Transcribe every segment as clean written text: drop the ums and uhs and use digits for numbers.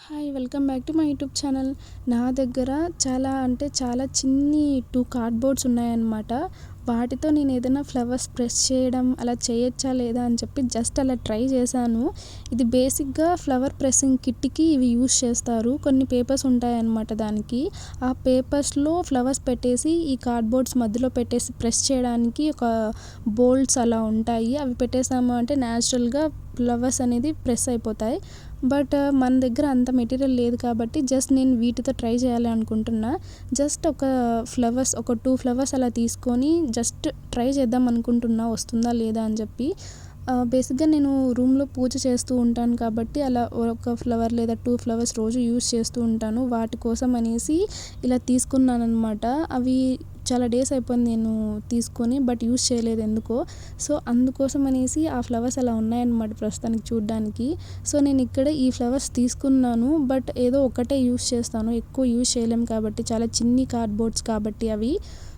Hi welcome back to my YouTube channel. నా దగ్గర చాలా అంటే చాలా చిన్ని 2 కార్డ్‌బోర్డ్స్ ఉన్నాయన్నమాట. వాటితో నేను ఏదైనా ఫ్లవర్స్ ప్రెస్ చేయడం అలా చేయొచ్చా లేదా అని చెప్పి జస్ట్ అలా ట్రై చేశాను. ఇది బేసిక్‌గా ఫ్లవర్ ప్రెస్సింగ్ కిట్‌కి ఇవి యూజ్ చేస్తారు. కొన్ని పేపర్స్ ఉంటాయన్నమాట దానికి. ఆ పేపర్స్‌లో ఫ్లవర్స్ పెట్టేసి ఈ కార్డ్‌బోర్డ్స్ మధ్యలో పెట్టేసి ప్రెస్ చేయడానికి ఒక బోల్ట్స్ అలా ఉంటాయి. అవి పెట్టేసాము అంటే న్యాచురల్‌గా ఫ్లవర్స్ అనేది ప్రెస్ అయిపోతాయి. బట్ మన దగ్గర అంత మెటీరియల్ లేదు కాబట్టి జస్ట్ నేను వీటితో ట్రై చేయాలి అనుకుంటున్నా. జస్ట్ ఒక 2 ఫ్లవర్స్ అలా తీసుకొని జస్ట్ ట్రై చేద్దాం అనుకుంటున్నా వస్తుందా లేదా అని చెప్పి. బేసిక్‌గా నేను రూమ్‌లో పూజ చేస్తూ ఉంటాను కాబట్టి అలా ఒక ఫ్లవర్ లేదా 2 ఫ్లవర్స్ రోజు యూజ్ చేస్తూ ఉంటాను. వాటి కోసం అనేసి ఇలా తీసుకున్నాననమాట. అవి చాలా డేస్ అయిపోయింది నేను తీసుకొని, బట్ యూజ్ చేయలేదు ఎందుకో. సో, అందుకోసం అనేసి ఆ ఫ్లవర్స్ అలా ఉన్నాయన్నమాట ప్రస్తుతానికి చూడ్డానికి. సో, నేను ఇక్కడ ఈ ఫ్లవర్స్ తీసుకున్నాను. బట్ ఏదో ఒకటే యూజ్ చేస్తాను. ఎక్కువ యూజ్ చేయలేం కాబట్టి చాలా చిన్ని కార్డ్‌బోర్డ్స్ కాబట్టి అవి.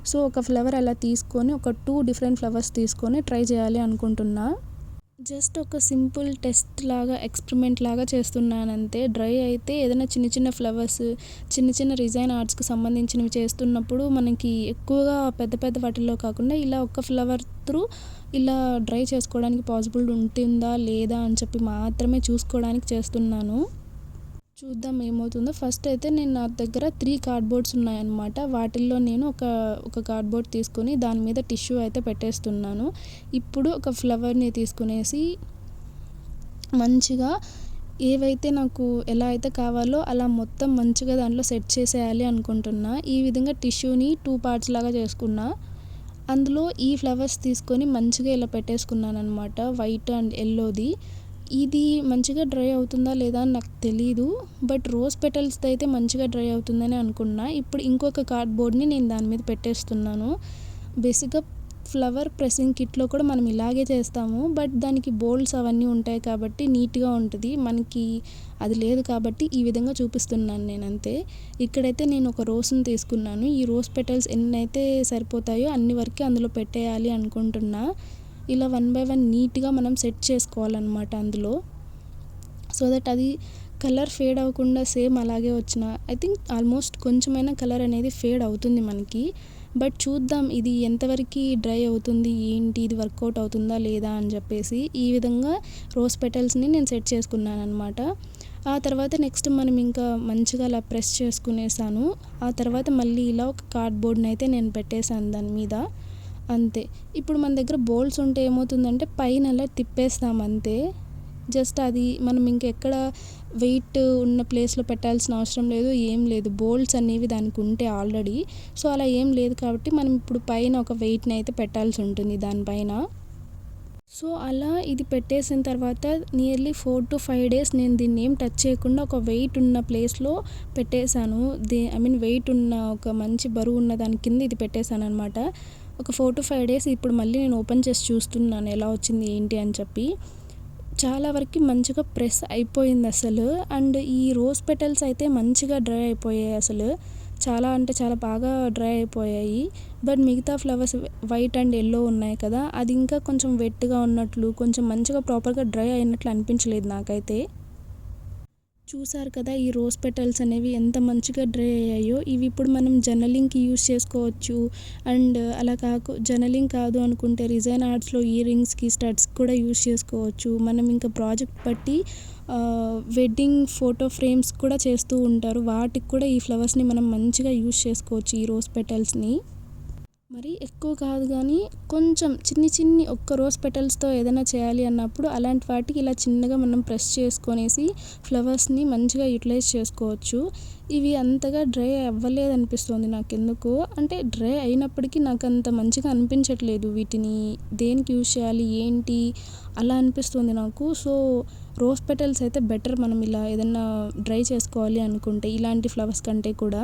సో, ఒక ఫ్లవర్ అలా తీసుకొని ఒక 2 డిఫరెంట్ ఫ్లవర్స్ తీసుకొని ట్రై చేయాలి అనుకుంటున్నా. జస్ట్ ఒక సింపుల్ టెస్ట్ లాగా, ఎక్స్‌పెరిమెంట్ లాగా చేస్తున్నానంతే. డ్రై అయితే ఏదైనా చిన్న చిన్న ఫ్లవర్స్, చిన్న చిన్న రిజైన్ ఆర్ట్స్‌కి సంబంధించినవి చేస్తున్నప్పుడు మనకి ఎక్కువగా పెద్ద పెద్ద వాటిల్లో కాకుండా ఇలా ఒక ఫ్లవర్ త్రూ ఇలా డ్రై చేసుకోవడానికి పాసిబుల్ ఉంటుందా లేదా అని చెప్పి మాత్రమే చూసుకోవడానికి చేస్తున్నాను. చూద్దాం ఏమవుతుందో. ఫస్ట్ అయితే నా దగ్గర 3 కార్డ్‌బోర్డ్స్ ఉన్నాయన్నమాట. వాటిల్లో నేను ఒక కార్డ్‌బోర్డ్ తీసుకొని దాని మీద టిష్యూ అయితే పెట్టేస్తున్నాను. ఇప్పుడు ఒక ఫ్లవర్‌ని తీసుకునేసి మంచిగా ఏవైతే నాకు ఎలా అయితే కావాలో అలా మొత్తం మంచిగా దాంట్లో సెట్ చేసేయాలి అనుకుంటున్నా. ఈ విధంగా టిష్యూని 2 పార్ట్స్ లాగా చేసుకున్నా. అందులో ఈ ఫ్లవర్స్ తీసుకొని మంచిగా ఇలా పెట్టేసుకున్నానన్నమాట. White and యెల్లోది. ఇది మంచిగా డ్రై అవుతుందా లేదా అని నాకు తెలీదు. బట్ రోజ్ పెటల్స్‌ది అయితే మంచిగా డ్రై అవుతుందని అనుకున్నా. ఇప్పుడు ఇంకొక కార్డ్‌బోర్డ్‌ని నేను దాని మీద పెట్టేస్తున్నాను. బేసిక్‌గా ఫ్లవర్ ప్రెస్సింగ్ కిట్‌లో కూడా మనం ఇలాగే చేస్తాము. బట్ దానికి బోల్ట్స్ అవన్నీ ఉంటాయి కాబట్టి నీట్‌గా ఉంటది. మనకి అది లేదు కాబట్టి ఈ విధంగా చూపిస్తున్నాను నేనంతే. ఇక్కడైతే నేను ఒక రోస్‌ని తీసుకున్నాను. ఈ రోజ్ పెటల్స్ ఎన్నైతే సరిపోతాయో అన్ని వరకే అందులో పెట్టేయాలి అనుకుంటున్నా. ఇలా 1 బై 1 నీట్‌గా మనం సెట్ చేసుకోవాలన్నమాట అందులో. సో దట్ అది కలర్ ఫేడ్ అవ్వకుండా సేమ్ అలాగే వచ్చిన ఐ థింక్ ఆల్మోస్ట్ కొంచెమైనా కలర్ అనేది ఫేడ్ అవుతుంది మనకి. బట్ చూద్దాం ఇది ఎంతవరకి డ్రై అవుతుంది, ఏంటి, ఇది వర్కౌట్ అవుతుందా లేదా అని చెప్పేసి. ఈ విధంగా రోజ్ పెటల్స్‌ని నేను సెట్ చేసుకున్నానన్నమాట. ఆ తర్వాత నెక్స్ట్ మనం ఇంకా మంచిగా అలా ప్రెస్ చేసుకునేసాను. ఆ తర్వాత మళ్ళీ ఇలా ఒక కార్డ్‌బోర్డ్‌ని అయితే నేను పెట్టేసాను దాని మీద. అంతే. ఇప్పుడు మన దగ్గర బోల్ట్స్ ఉంటే ఏమవుతుందంటే పైన అలా తిప్పేస్తాం అంతే. జస్ట్ అది మనం ఇంకెక్కడ వెయిట్ ఉన్న ప్లేస్‌లో పెట్టాల్సిన అవసరం లేదు, ఏం లేదు. బోల్ట్స్ అనేవి దానికి ఉంటే ఆల్రెడీ. సో, అలా ఏం లేదు కాబట్టి మనం ఇప్పుడు పైన ఒక వెయిట్‌ని అయితే పెట్టాల్సి ఉంటుంది దానిపైన. సో, అలా ఇది పెట్టేసిన తర్వాత నియర్లీ 4-5 డేస్ నేను దీన్ని ఏం టచ్ చేయకుండా ఒక వెయిట్ ఉన్న ప్లేస్‌లో పెట్టేశాను. వెయిట్ ఉన్న ఒక మంచి బరువు ఉన్న దాని కింద ఇది పెట్టేశాననమాట. ఒక 4-5 డేస్ ఇప్పుడు మళ్ళీ నేను ఓపెన్ చేసి చూస్తున్నాను ఎలా వచ్చింది ఏంటి అని చెప్పి. చాలా వరకి మంచిగా ప్రెస్ అయిపోయింది అసలు. అండ్ ఈ రోజ్ పెటల్స్ అయితే మంచిగా డ్రై అయిపోయాయి అసలు. చాలా అంటే చాలా బాగా డ్రై అయిపోయాయి. బట్ మిగతా ఫ్లవర్స్ వైట్ అండ్ యెల్లో ఉన్నాయి కదా, అది ఇంకా కొంచెం వెట్‌గా ఉన్నట్లు, కొంచెం మంచిగా ప్రాపర్‌గా డ్రై అయినట్లు అనిపించలేదు నాకైతే. చూసారు కదా ఈ రోజ్ పెటల్స్ అనేవి ఎంత మంచిగా డ్రై అయ్యాయో. ఇవి ఇప్పుడు మనం జర్నలింగ్‌కి యూజ్ చేసుకోవచ్చు. అండ్ అలా జర్నలింగ్ కాదు అనుకుంటే రిజైన్ ఆర్ట్స్‌లో ఇయర్ రింగ్స్‌కి, స్టడ్స్‌కి కూడా యూజ్ చేసుకోవచ్చు. మనం ఇంకా ప్రాజెక్ట్ బట్టి వెడ్డింగ్ ఫోటో ఫ్రేమ్స్ కూడా చేస్తూ ఉంటారు. వాటికి కూడా ఈ ఫ్లవర్స్‌ని మనం మంచిగా యూజ్ చేసుకోవచ్చు ఈ రోజ్ పెటల్స్‌ని. మరి ఎక్కువ కాదు కానీ కొంచెం చిన్ని ఒక్క రోజ్ పెటల్స్‌తో ఏదైనా చేయాలి అన్నప్పుడు అలాంటి వాటికి ఇలా చిన్నగా మనం ప్రెస్ చేసుకొనేసి ఫ్లవర్స్‌ని మంచిగా యుటిలైజ్ చేసుకోవచ్చు. ఇవి అంతగా డ్రై అవ్వలేదనిపిస్తుంది నాకెందుకో. అంటే డ్రై అయినప్పటికీ నాకంత మంచిగా అనిపించట్లేదు. వీటిని దేనికి యూజ్ చేయాలి, ఏంటి అలా అనిపిస్తుంది నాకు. సో, రోజ్ పెటల్స్ అయితే బెటర్ మనం ఇలా ఏదన్నా డ్రై చేసుకోవాలి అనుకుంటే ఇలాంటి ఫ్లవర్స్ కంటే కూడా.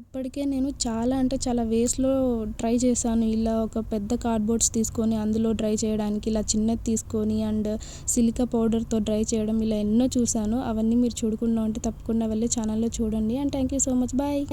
ఇప్పటికే నేను చాలా అంటే చాలా వేస్‌లో ట్రై చేశాను. ఇలా ఒక పెద్ద కార్డ్‌బోర్డ్స్ తీసుకొని అందులో డ్రై చేయడానికి, ఇలా చిన్నది తీసుకొని అండ్ సిలికా పౌడర్‌తో డ్రై చేయడం ఇలా ఎన్నో చూశాను. అవన్నీ మీరు చూడకుండా ఉంటే తప్పకుండా వెళ్ళి ఛానల్‌లో చూడండి. And thank you so much. Bye.